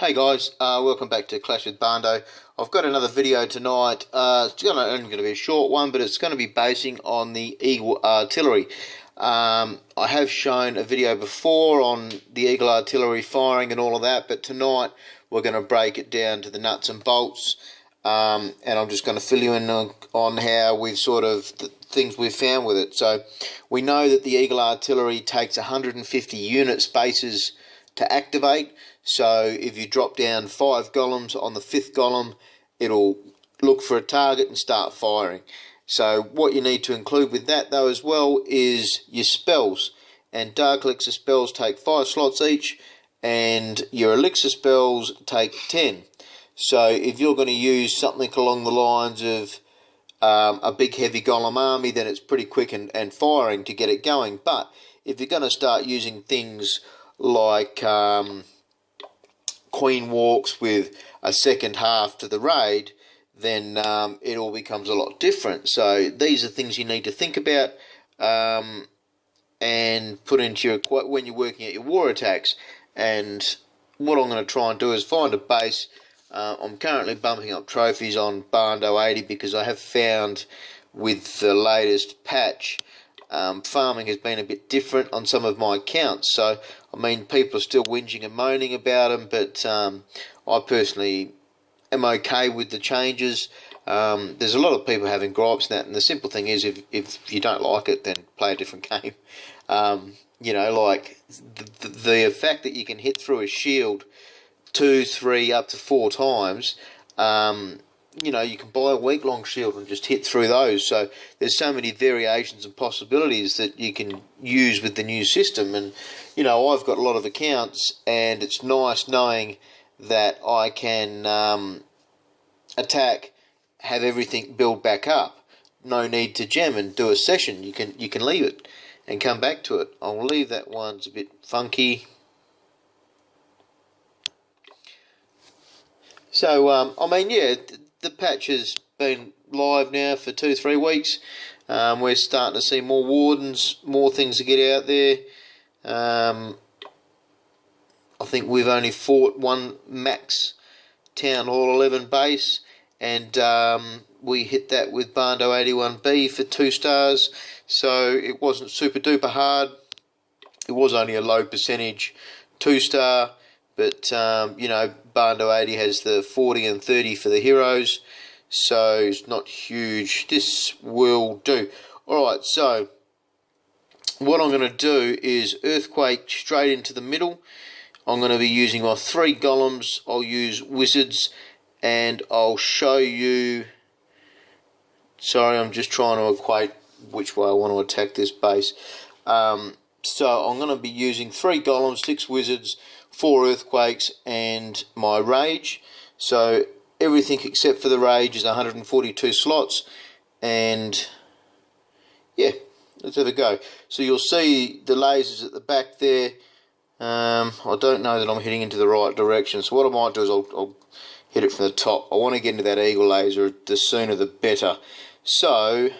Hey guys, welcome back to Clash with Barndo. I've got another video tonight. It's only going to be a short one, but it's going to be basing on the Eagle Artillery. I have shown a video before on the Eagle Artillery firing and all of that, but tonight we're going to break it down to the nuts and bolts, and I'm just going to fill you in on how we've the things we've found with it. So we know that the Eagle Artillery takes 150 unit spaces to activate. So if you drop down 5 golems, on the 5th golem it'll look for a target and start firing. So what you need to include with that though as well is your spells, and dark elixir spells take 5 slots each and your elixir spells take 10. So if you're going to use something along the lines of a big heavy golem army, then it's pretty quick and firing to get it going. But if you're going to start using things like queen walks with a second half to the raid, then it all becomes a lot different. So these are things you need to think about and put into your when you're working at your war attacks. And what I'm going to try and do is find a base. I'm currently bumping up trophies on Barndo 80 because I have found with the latest patch farming has been a bit different on some of my accounts. So I mean, people are still whinging and moaning about them, but I personally am okay with the changes. There's a lot of people having gripes and that, and the simple thing is, if you don't like it, then play a different game. You know, like the fact that you can hit through a shield 2, 3, up to 4 times. You know, you can buy a week-long shield and just hit through those. So there's so many variations and possibilities that you can use with the new system. And you know, I've got a lot of accounts, and it's nice knowing that I can attack, have everything build back up. No need to gem and do a session. You can leave it and come back to it. I'll leave that one's a bit funky. So I mean, yeah, the patch has been live now for 2-3 weeks. We're starting to see more wardens, more things to get out there. I think we've only fought one max Town Hall 11 base, and we hit that with Barndo 81B for 2 stars, so it wasn't super duper hard. It was only a low percentage 2-star, but you know, Barndo 80 has the 40 and 30 for the heroes, so it's not huge. This will do. Alright, so what I'm going to do is earthquake straight into the middle. I'm going to be using my 3 golems. I'll use wizards, and I'll show you. Sorry, I'm just trying to equate which way I want to attack this base. So I'm going to be using 3 golems, 6 wizards, 4 earthquakes, and my rage. So everything except for the rage is 142 slots, and yeah, let's have a go. So you'll see the lasers at the back there. I don't know that I'm hitting into the right direction, so what I might do is I'll hit it from the top. I want to get into that eagle laser, the sooner the better. So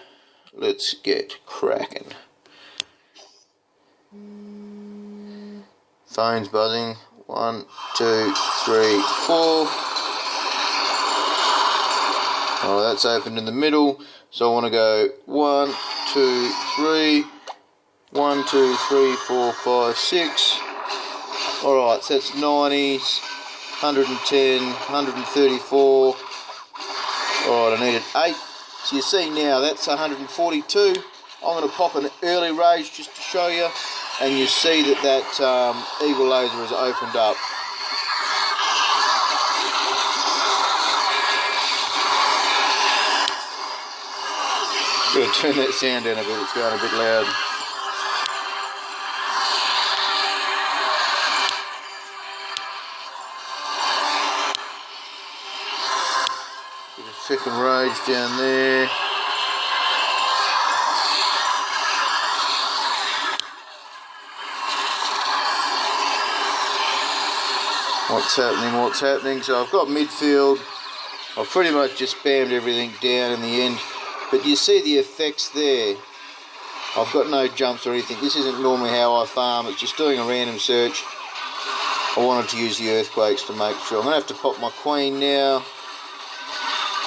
let's get cracking. Phone's buzzing. 1, 2, 3, 4. Oh, that's opened in the middle. So I want to go 1, 2, 3. 1, 2, 3, 4, 5, 6. Alright, so that's 90s, 110, 134. Alright, I needed 8. So you see now that's 142. I'm going to pop an early rage just to show you, and you see that eagle laser has opened up. I'm going to turn that sound down a bit, it's going a bit loud. Get a second rage down there. What's happening? So I've got midfield. I've pretty much just spammed everything down in the end. But you see the effects there. I've got no jumps or anything. This isn't normally how I farm. It's just doing a random search. I wanted to use the earthquakes to make sure. I'm going to have to pop my queen now,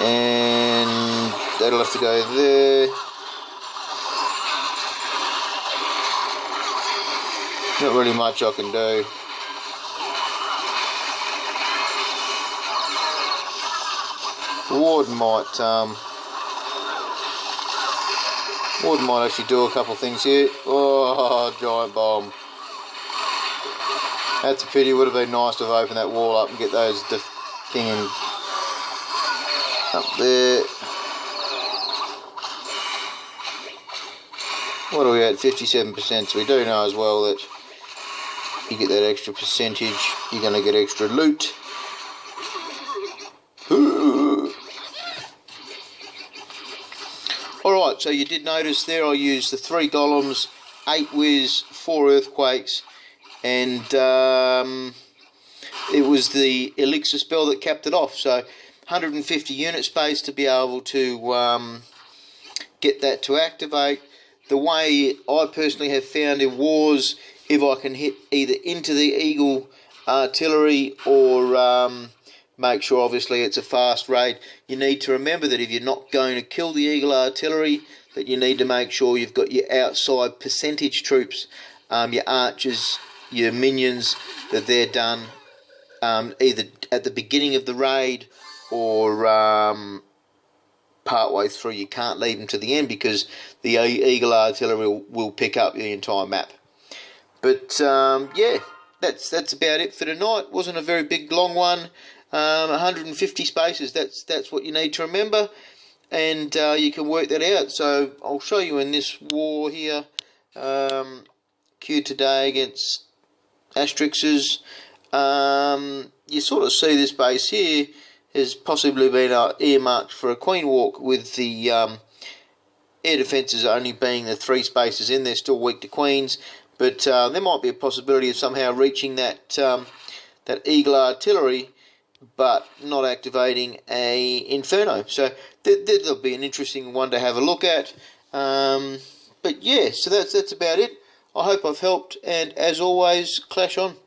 and that'll have to go there. Not really much I can do. The warden might actually do a couple of things here. Oh, giant bomb. That's a pity. It would have been nice to have opened that wall up and get those king and up there. What are we at? 57%. So we do know as well that you get that extra percentage, you're going to get extra loot. Alright, so you did notice there I used the 3 golems, 8 whiz, 4 earthquakes, and it was the elixir spell that capped it off. So 150 unit space to be able to get that to activate. The way I personally have found in wars, if I can hit either into the eagle artillery or make sure obviously it's a fast raid, you need to remember that if you're not going to kill the eagle artillery, that you need to make sure you've got your outside percentage troops, your archers, your minions, that they're done either at the beginning of the raid or part way through. You can't leave them to the end because the eagle artillery will pick up the entire map. But yeah, that's about it for tonight. Wasn't a very big long one. 150 spaces. That's what you need to remember, and you can work that out. So I'll show you in this war here, queued today against Asterixes. You sort of see this base here has possibly been earmarked for a queen walk, with the air defences only being the 3 spaces in. They're still weak to queens, but there might be a possibility of somehow reaching that that eagle artillery, but not activating a inferno. So that'll be an interesting one to have a look at. But yeah, so that's about it. I hope I've helped, and as always, clash on.